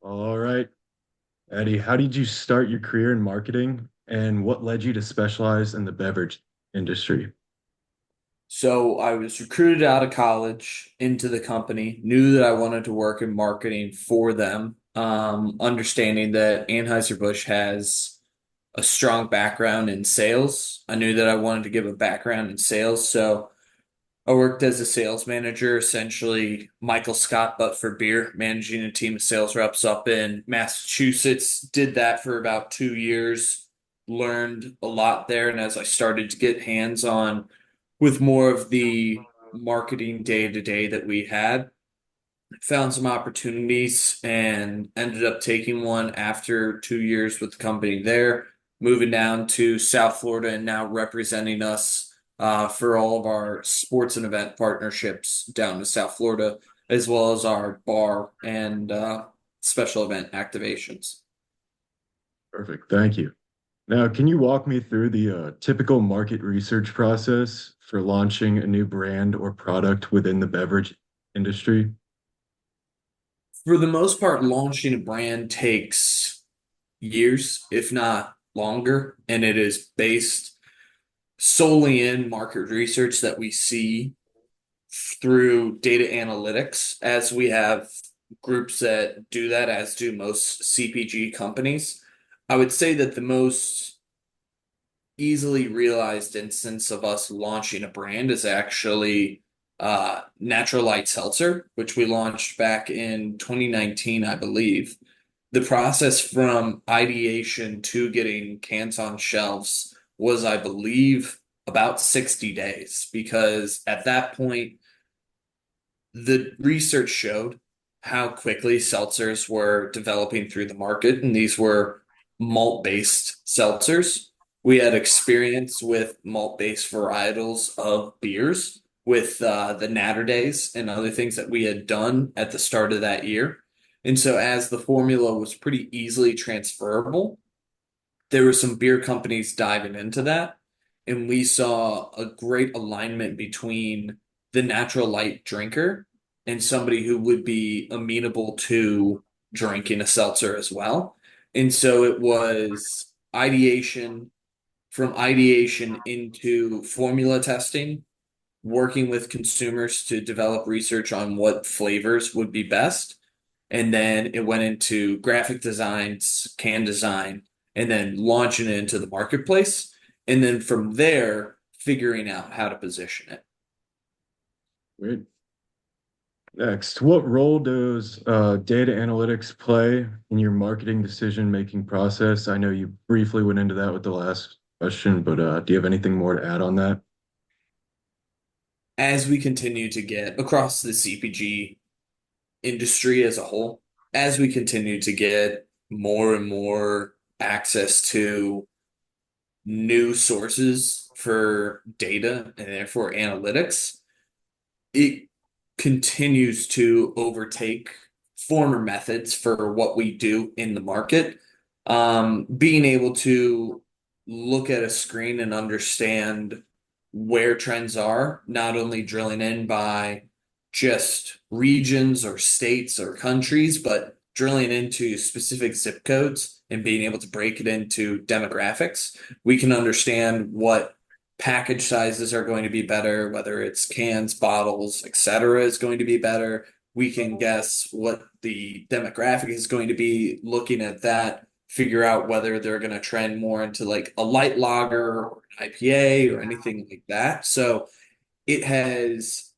All right, Eddie, how did you start your career in marketing and what led you to specialize in the beverage industry? So I was recruited out of college into the company, knew that I wanted to work in marketing for them, understanding that Anheuser-Busch has a strong background in sales. I knew that I wanted to give a background in sales, so I worked as a sales manager, essentially Michael Scott, but for beer, managing a team of sales reps up in Massachusetts. Did that for about 2 years, learned a lot there. And as I started to get hands on with more of the marketing day to day that we had, found some opportunities and ended up taking one after 2 years with the company there, moving down to South Florida and now representing us for all of our sports and event partnerships down to South Florida, as well as our bar and special event activations. Perfect, thank you. Now, can you walk me through the typical market research process for launching a new brand or product within the beverage industry? For the most part, launching a brand takes years, if not longer, and it is based solely in market research that we see through data analytics, as we have groups that do that, as do most CPG companies. I would say that the most easily realized instance of us launching a brand is actually Natural Light Seltzer, which we launched back in 2019, I believe. The process from ideation to getting cans on shelves was, I believe, about 60 days, because at that point, the research showed how quickly seltzers were developing through the market, and these were malt-based seltzers. We had experience with malt-based varietals of beers with the Natter Days and other things that we had done at the start of that year. And so, as the formula was pretty easily transferable, there were some beer companies diving into that, and we saw a great alignment between the natural light drinker and somebody who would be amenable to drinking a seltzer as well. And so it was ideation, from ideation into formula testing, working with consumers to develop research on what flavors would be best. And then it went into graphic designs, can design, and then launching it into the marketplace. And then from there, figuring out how to position it. Great. Next, what role does data analytics play in your marketing decision-making process? I know you briefly went into that with the last question, but do you have anything more to add on that? As we continue to get across the CPG industry as a whole, as we continue to get more and more access to new sources for data and therefore analytics, it continues to overtake former methods for what we do in the market. Being able to look at a screen and understand where trends are, not only drilling in by just regions or states or countries, but drilling into specific zip codes and being able to break it into demographics, we can understand what package sizes are going to be better, whether it's cans, bottles, etc., is going to be better. We can guess what the demographic is going to be, looking at that, figure out whether they're going to trend more into like a light lager or an IPA or anything like that. So it has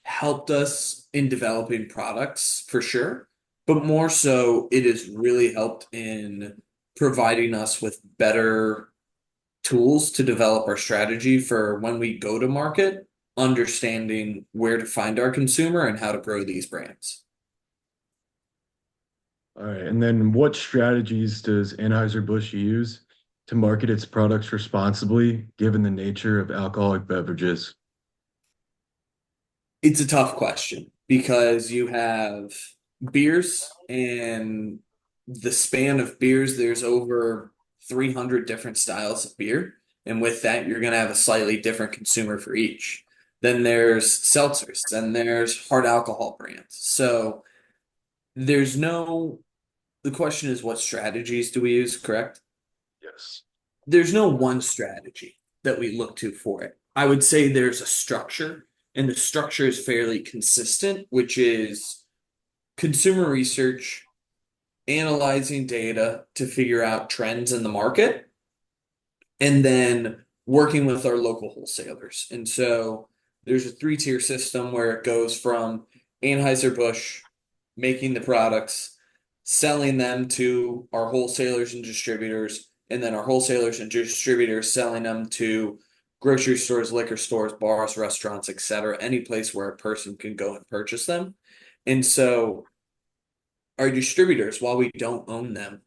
helped us in developing products for sure, but more so, it has really helped in providing us with better tools to develop our strategy for when we go to market, understanding where to find our consumer and how to grow these brands. All right, and then what strategies does Anheuser-Busch use to market its products responsibly, given the nature of alcoholic beverages? It's a tough question because you have beers, and the span of beers, there's over 300 different styles of beer. And with that, you're going to have a slightly different consumer for each. Then there's seltzers, then there's hard alcohol brands. So there's no the question is, what strategies do we use, correct? Yes. There's no one strategy that we look to for it. I would say there's a structure, and the structure is fairly consistent, which is consumer research, analyzing data to figure out trends in the market, and then working with our local wholesalers. And so there's a three-tier system where it goes from Anheuser-Busch making the products, selling them to our wholesalers and distributors, and then our wholesalers and distributors selling them to grocery stores, liquor stores, bars, restaurants, etc., any place where a person can go and purchase them. And so our distributors, while we don't own them,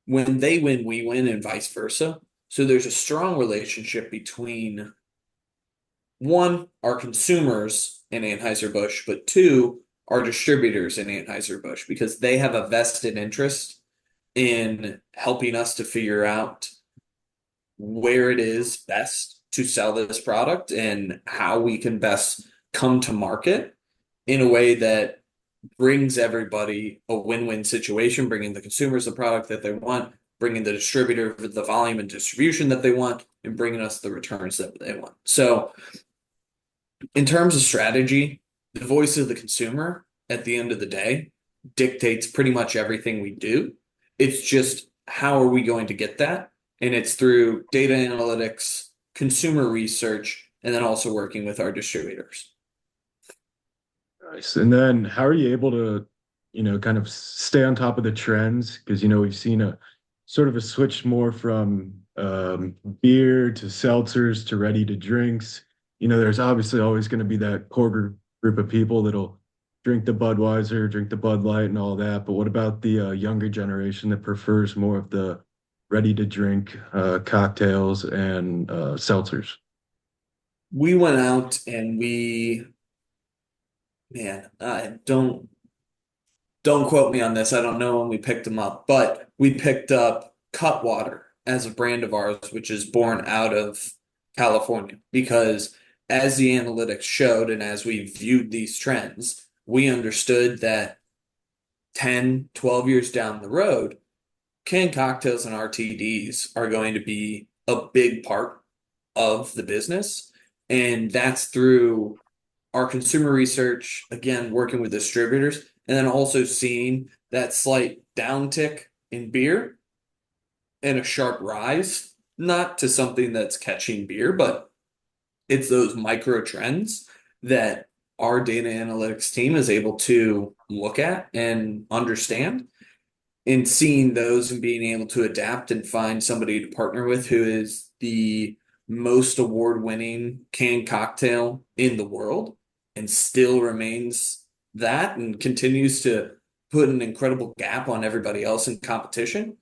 when they win, we win, and vice versa. So there's a strong relationship between one, our consumers in Anheuser-Busch, but two, our distributors in Anheuser-Busch, because they have a vested interest in helping us to figure out where it is best to sell this product and how we can best come to market in a way that brings everybody a win-win situation, bringing the consumers the product that they want, bringing the distributor the volume and distribution that they want, and bringing us the returns that they want. So, in terms of strategy, the voice of the consumer at the end of the day dictates pretty much everything we do. It's just how are we going to get that? And it's through data analytics, consumer research, and then also working with our distributors. Nice. And then how are you able to, kind of stay on top of the trends? Because, we've seen a sort of a switch more from beer to seltzers to ready to drinks. There's obviously always going to be that core group of people that'll drink the Budweiser, drink the Bud Light and all that. But what about the younger generation that prefers more of the ready to drink cocktails and seltzers? We went out and man, don't quote me on this. I don't know when we picked them up, but we picked up Cutwater as a brand of ours, which is born out of California. Because as the analytics showed, and as we viewed these trends, we understood that 10, 12 years down the road, canned cocktails and RTDs are going to be a big part of the business. And that's through our consumer research, again, working with distributors, and then also seeing that slight downtick in beer and a sharp rise, not to something that's catching beer, but it's those micro trends that our data analytics team is able to look at and understand. And seeing those and being able to adapt and find somebody to partner with who is the most award-winning canned cocktail in the world and still remains that and continues to put an incredible gap on everybody else in competition.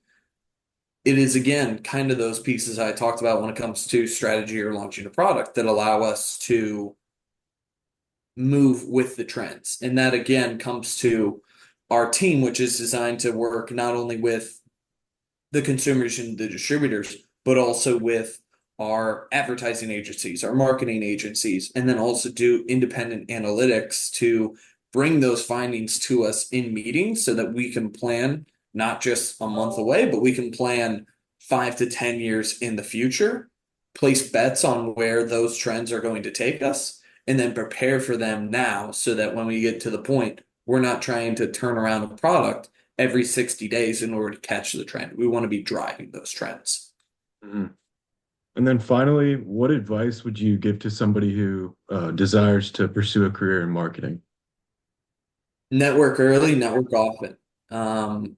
It is again kind of those pieces I talked about when it comes to strategy or launching a product that allow us to move with the trends. And that again comes to our team, which is designed to work not only with the consumers and the distributors, but also with our advertising agencies, our marketing agencies, and then also do independent analytics to bring those findings to us in meetings so that we can plan not just a month away, but we can plan 5 to 10 years in the future, place bets on where those trends are going to take us, and then prepare for them now so that when we get to the point, we're not trying to turn around a product every 60 days in order to catch the trend. We want to be driving those trends. Mhm. And then finally, what advice would you give to somebody who desires to pursue a career in marketing? Network early, network often. Um,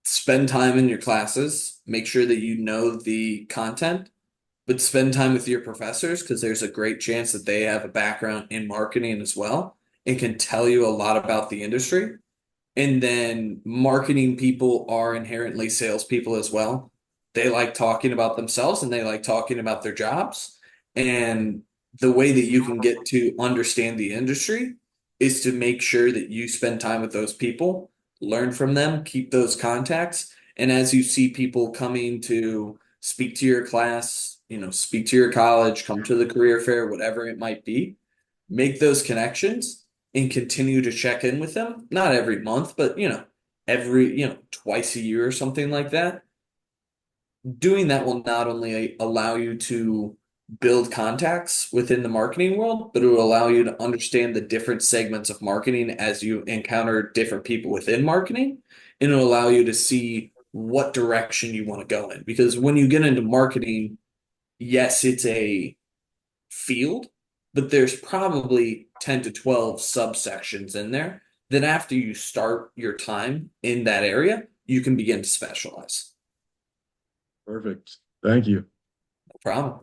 Spend time in your classes, make sure that you know the content, but spend time with your professors because there's a great chance that they have a background in marketing as well and can tell you a lot about the industry. And then marketing people are inherently salespeople as well. They like talking about themselves and they like talking about their jobs. And the way that you can get to understand the industry is to make sure that you spend time with those people, learn from them, keep those contacts. And as you see people coming to speak to your class, speak to your college, come to the career fair, whatever it might be, make those connections and continue to check in with them. Not every month, but every, twice a year or something like that, doing that will not only allow you to build contacts within the marketing world, but it will allow you to understand the different segments of marketing as you encounter different people within marketing. And it'll allow you to see what direction you want to go in. Because when you get into marketing, yes, it's a field, but there's probably 10 to 12 subsections in there that after you start your time in that area, you can begin to specialize. Perfect. Thank you. No problem.